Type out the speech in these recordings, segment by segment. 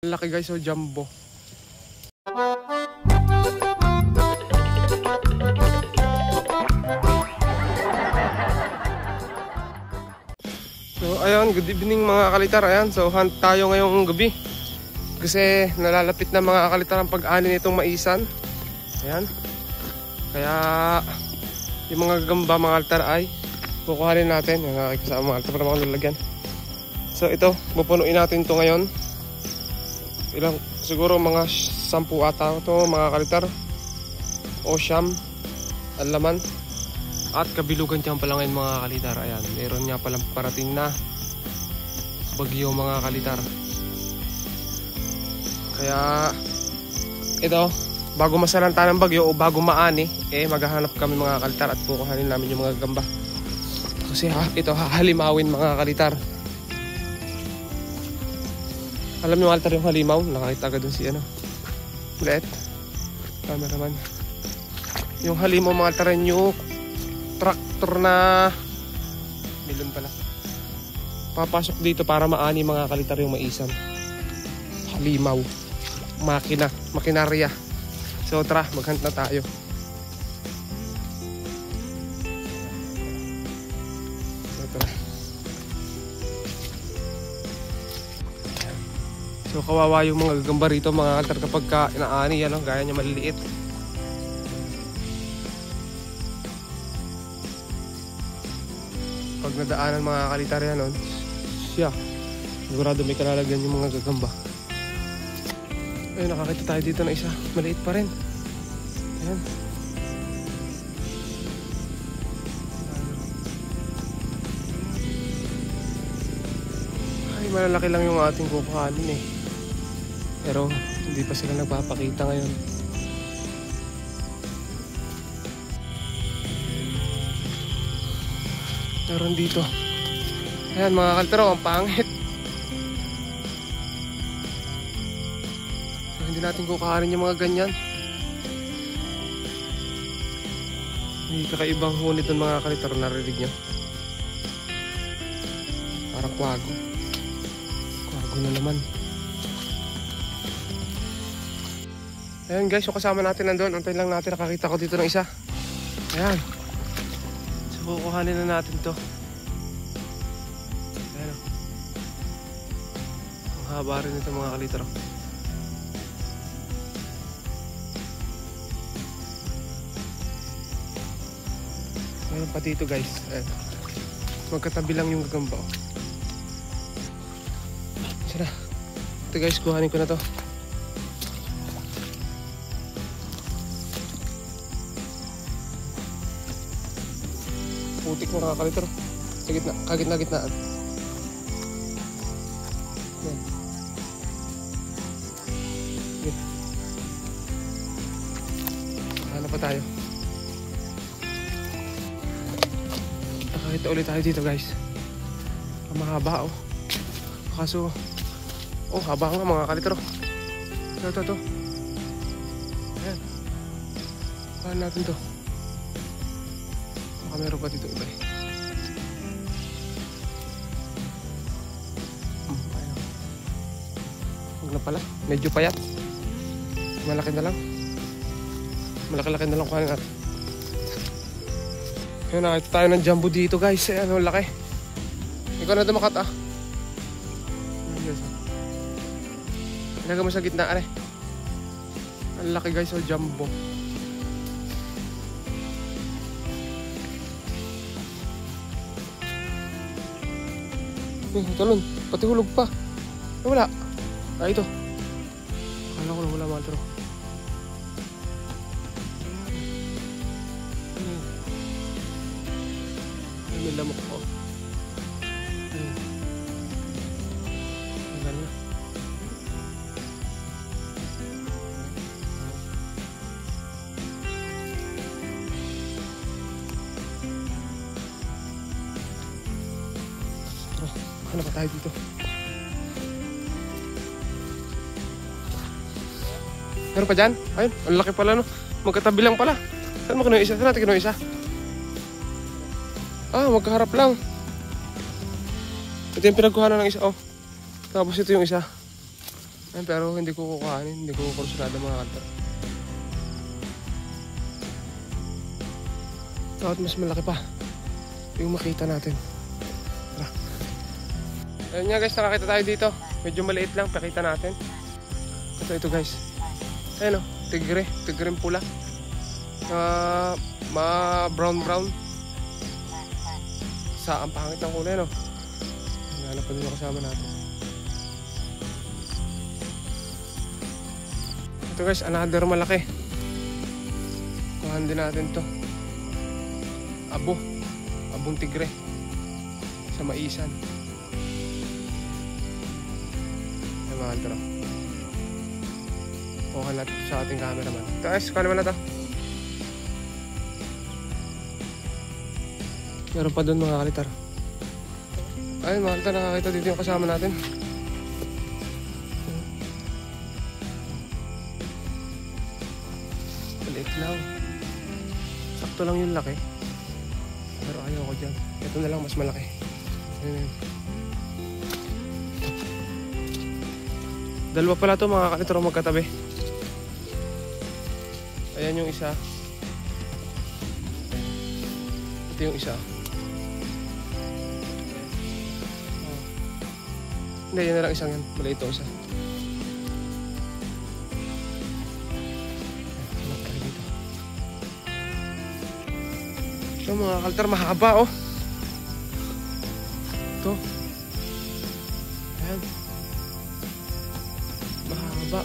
Laki guys, so jumbo. So ayun, good evening mga kalitar. Ayan, so hunt tayo ngayong gabi. Kasi nalalapit na mga kalitar ang pag-ani nitong maisan. Ayan. Kaya yung mga gamba mga kalitar ay kukuhanin natin. Yung kasama mga kalitar para makalulagyan. So ito, pupunuin natin ito ngayon. Ilang, siguro mga 10 ata ito mga kalitar. O siyam ang laman. At kabilugan dyan pala ngayon mga kalitar. Ayan, meron nga palang parating na bagyo mga kalitar. Kaya ito, bago masalanta ng bagyo o bago maani, maghahanap kami mga kalitar at kukuhanin namin yung mga gamba. Kasi ito hahalimawin mga kalitar. Alam niyo mga kalitar yung halimaw? Nakakita agad dun si Let cameraman. Yung halimaw mga kalitar yung traktor na milon pala. Papasok dito para maani mga kalitar yung maisan. Halimaw. Makinarya. So tara, maghunt na tayo. So tara. So kawawa yung mga gagamba rito mga kalitar kapag inaani yan, gaya niya maliliit. Pag nadaanan mga kalitar yan siya, sigurado may kalalagyan yung mga gagamba. Ayun, nakakita tayo dito na isa, maliit pa rin. Ayan. Ay, malalaki lang yung ating kukuhanin pero hindi pa sila nagpapakita ngayon. Meron dito. Ayan mga kaltero, ang pangit. So, hindi natin kukuhanin yung mga ganyan. Hindi kakaibang hunit ng mga kaltero, narinig nyo. Parang kwago. Kwago na naman. Ayan guys, so kasama natin nandun. Antayin lang natin, nakakita ko dito ng isa. Ayan. So kukuhanin na natin to. Ayan. Ang haba rin ito mga kalitro. Ayan pa dito guys. Ayan. Magkatabi lang yung gagamba. Sira. Ito guys, kuhanin ko na to. Putik na nakakalitro. Sa gitna, kagitna-gitnaan. Ayan. Okay. Hanap pa tayo. Nakakita ulit tayo dito guys. Mahaba Kaso haba nga mga kalitro. Ito. Ayan. Kuhaan natin to. Meron pa dito iba Huwag na pala, medyo payat. Malaki na lang. Malaki-laki na lang kuhanin natin. Ayun, nakita tayo ng jumbo dito guys. Ayan, laki. Ikaw na dumakat Ilagay mo sa gitna Ang laki guys, jumbo. Talon, pati hulog pa. Wala. Ito. Akala ko na wala mga tro. May lamok ko. Ang gano'n. Ano pa tayo dito? Meron pa dyan? Ayun, ang laki pala Magkatabi lang pala. Saan mo kinuha isa? Saan natin kinuha isa? Magkaharap lang. Ito yung pinagkuhanan ng isa. Tapos ito yung isa. Ayan, pero hindi ko kukuhanin, hindi ko kursunada mga kalitar. Dapat mas malaki pa yung makita natin. Tara. Ayun nga guys, nakakita tayo dito. Medyo maliit lang, pakita natin. Ito guys. Ayun o, tigreng pula. Brown. Sa ang pangit ng kulay, no? Hanap pa din yung kasama natin. Ito guys, another malaki. Kuhaan din natin to. Abong tigre. Sa maisan. Ay mga kalitar. Kuha natin sa ating cameraman. Ito guys, kuha naman na to. Meron pa doon mga kalitar. Ayun mga kalitar, nakakita dito yung kasama natin. Maliit lang. Sakto lang yung laki. Pero ayaw ko dyan. Ito na lang mas malaki. Ayun. Dalawa pala to mga kalitar magkatabi. Ayan yung isa. Ito yung isa. Hindi, yun na lang isang yan. Maliit ito isa. Ito mga kalitar, mahaba oh. Ito. Ayan. Mahaba.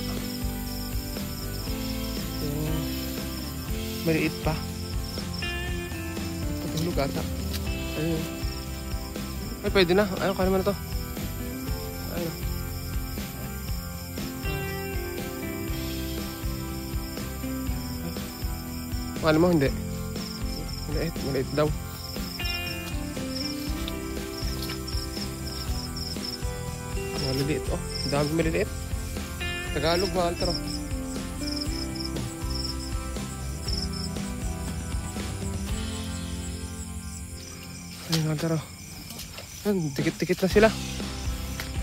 Maliit pa. Patulog ata. Ayun. Ay, pwede na. Ayun, kaya naman na to. Ayun. Alam mo, hindi. Maliit daw. Maliliit oh. Dami maliliit. Tagalog mga kalitar oh. Ayun mga kalitar oh. Tikit-tikit na sila.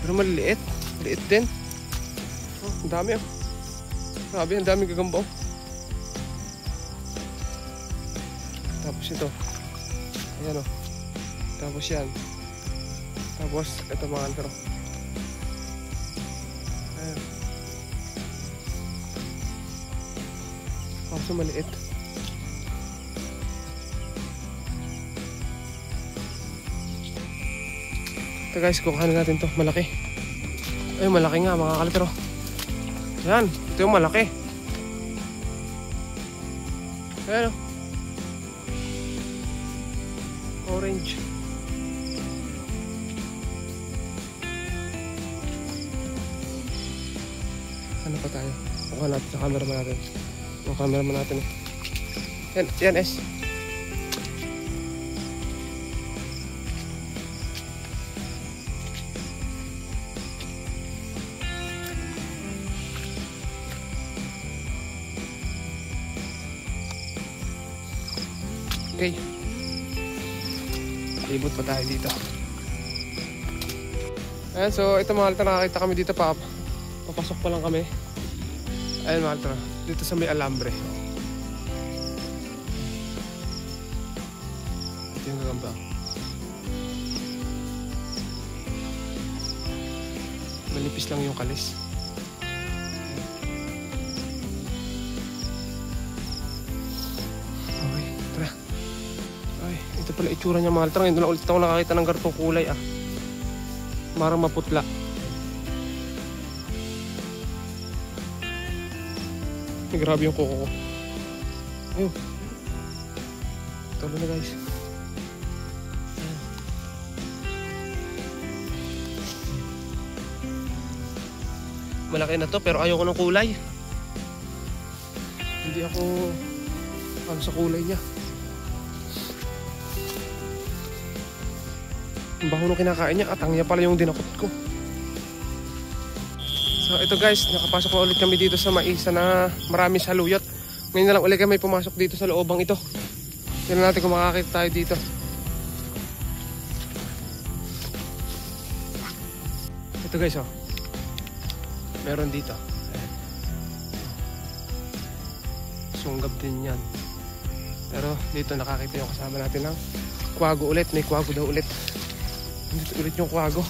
Pero maliliit. Maliit din. Oh, ang dami oh. Grabe, ang daming gagamba oh. Tapos ito. Ayan oh. Tapos yan. Tapos ito mga kalitar oh. Ayan. Kaso maliit. Ito guys, kukuhanin natin to. Malaki. Ay, malaki nga mga kalitar oh. Ayan. Ito yung malaki. Ayan oh. Orange. Ano pa tayo? Kuha natin sa cameraman natin. Yung cameraman natin eh. Yan S. Okay. Ibot pa tayo dito. Ayan, so ito mga kalitar, nakakita kami dito pa. Papasok pa lang kami. Ayan mga kalitar, dito sa may alambre. Ito yung gagamba. Malipis lang yung kalis. Okay, tara. Ay, ito pala itsura niya mga kalitar. Ngayon na ulit ako nakakita ng gartong kulay ah. Marang maputla. Ay, grabe yung kuko ko. Ayun. Talo na guys. Ayan. Malaki na to pero ayoko ng kulay. Hindi ako ano sa kulay niya. Ang baho nung kinakain niya, atang niya pala yung dinakot ko. So ito guys, nakapasok na ulit kami dito sa maisa na maraming saluyot. Ngayon na lang ulit kami pumasok dito sa loobang ito. Tignan natin kung makakita tayo dito. Ito guys oh. Meron dito. Ayan. Sunggab din yan. Pero dito nakakita yung kasama natin ng kwago ulit. May kwago daw ulit. Dito ulit yung kwago.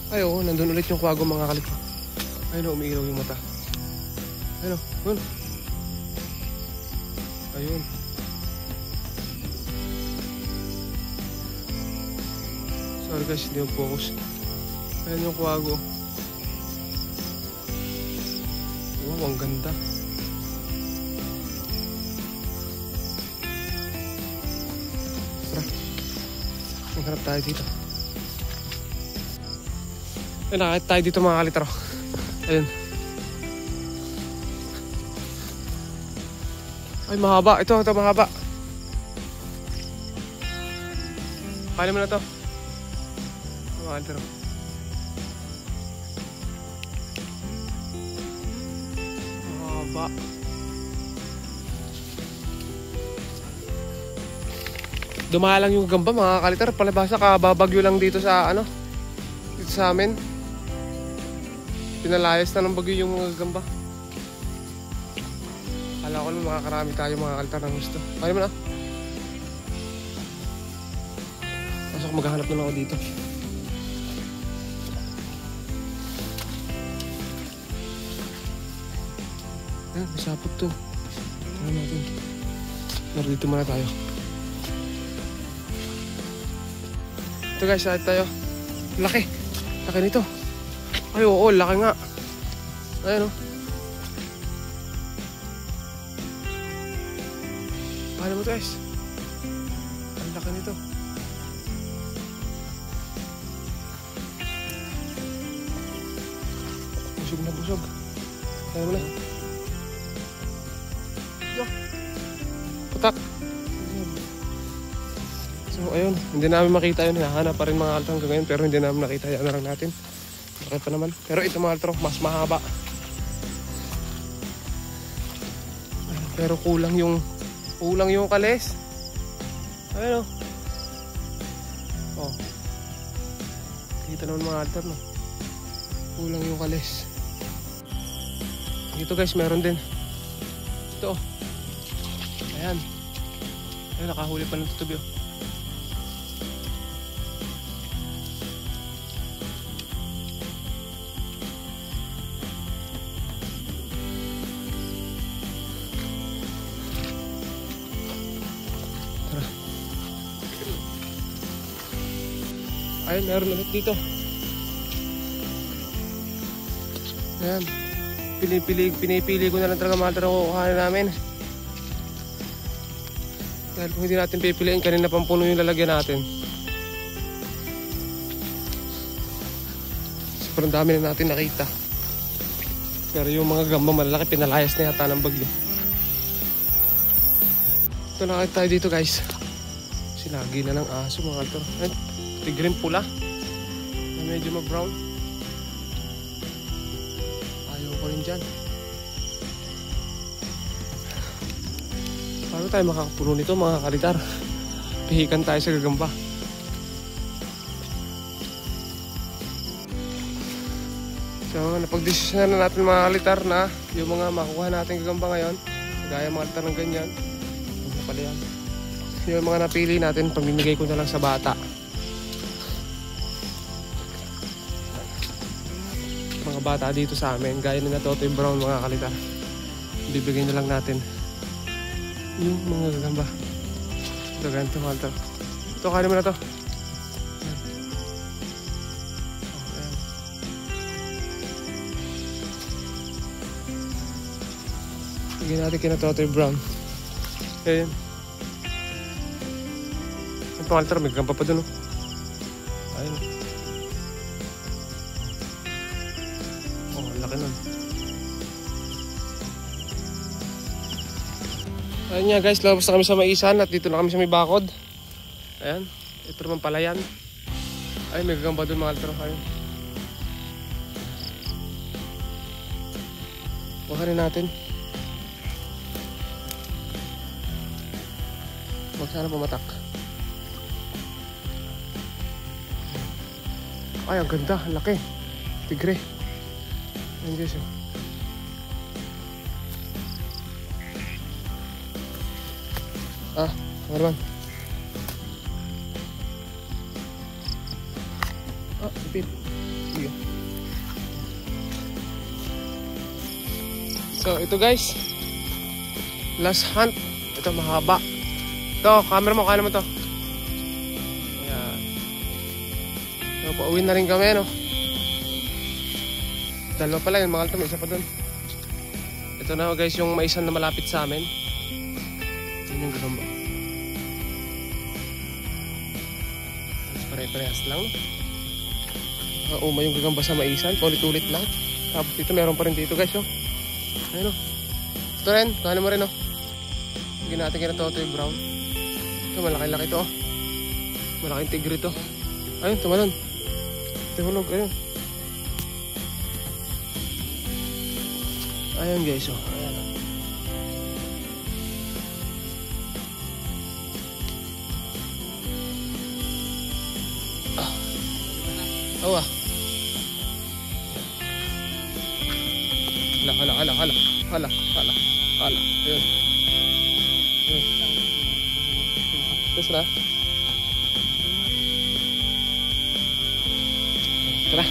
Ay oo, nandun ulit yung kwago mga kalito. Ayun o, umiilaw yung mata. Ayun o, ayun. Ayun. Sorry guys, hindi yung focus. Ayun yung kwago. Wow, ang ganda. Tara. Maghanap tayo dito. Ayun, nakakita tayo dito mga kalitaro. Ayun. Ay, mahaba. Ito mahaba. Kaya mo na to. Mga kalitaro. Mahaba. Dumalang yung gamba mga kalitar. Palabasa kababagyo lang dito sa ano. Dito sa amin. Pinalayas na ng bagyo yung mga gamba. Kala ko naman makakarami tayo mga kalitar ng gusto. Kaya mo na. Pasok, maghahanap na lang ako dito. Ayan, masapot to. Tignan natin. Pero dito muna tayo. Ito guys, saan tayo? Laki. Laki nito. Ay oo, laki nga. Ayan o. Paano mo ito guys? Ang laki nito. Busog na busog. Ayan mo na. Yo. Putak. So ayun, hindi namin makita yun. Hinahanap pa rin mga kaltro hanggang ngayon. Pero hindi namin nakita. Yan na lang natin. Bakit pa naman. Pero ito mga kaltro, mas mahaba. Pero kulang yung kalis. Ayun o. Oh. Kita naman mga kaltro, no? Kulang yung kalis. Dito guys, meron din. Ito. Ayan. Ayun, nakahuli pa ng tutubi o. Ayun, meron ulit dito. Ayan. Pinipili ko na lang talaga mga kaltro kung kukuhanin namin. Dahil kung hindi natin pipiliin, kanina pang puno yung lalagyan natin. Sobrang dami na natin nakita. Pero yung mga gamba malalaki, pinalayas na yata ng bagyo. Ito nakita tayo dito guys. Silagi na ng aso mga kaltro. Ayun. Green pula na medyo ma-brown. Ayaw ko rin dyan. Paano tayo makakapuno nito mga kalitar? Pihikan tayo sa gagamba. So napag-desisyon na natin mga kalitar na yung mga makukuha natin gagamba ngayon, gaya mga kalitar ng ganyan. Ano pala yan? Yung mga napili natin, pamimigay ko na lang sa bata. Mga bata dito sa amin, gaya na Totoy Brown mga kalita. Bibigay na lang natin yung mga gagamba. Ito ganito mga kalita. Ito, kanin mo na to. Ayan. Bigyan natin kina Totoy Brown. Ayan. Ang pangalita, may gagamba pa dun. Ayun. Laki nun. Ayun nga guys, labas na kami sa Maisan at dito na kami sa may bakod. Ayan, ito naman pala yan. Ay, may gagamba doon mga kaltro. Ayun. Bukarin natin. Huwag sana pumatak. Ay, ang ganda, ang laki. Tigre. Ayan guys, oh. Ano naman? Ipit. Sige. So, ito guys. Last hunt. Ito, mahaba. Ito, camera mo, kaya naman to. Ayan. So, pauwi na rin kami, no? Dalawa pala yun, mga alto, may isa pa dun. Ito na guys, yung maisan na malapit sa amin. Yun yung gagamba. Pare-parehas lang, no? Uma yung gagamba sa maisan, ulit-ulit lang. Tapos dito, meron pa rin dito guys, oh. Ayun, oh. Ito rin, kahanin mo rin, oh. Hindi natin kinatoto yung brown. Ito, malaki-laki ito, oh. Malaking tigre ito. Ayun, tumalon. Tuhulog, ayun. Ayun guys, oh. Ayan, oh. Oh, hala. Ayun. Terus na. Tara.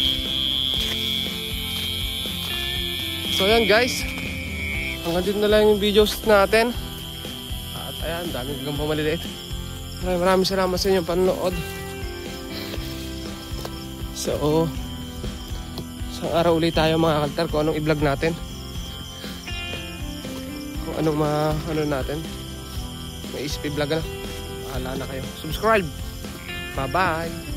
So ayan guys, hanggang dito na lang yung videos natin. At ayan, daming gagamba maliliit. Maraming salamat sa inyong panonood. So, isang araw ulit tayo mga kaltar kung anong i-vlog natin. Kung anong ano natin. May isip i-vlog na. Bahala na kayo. Subscribe. Bye-bye.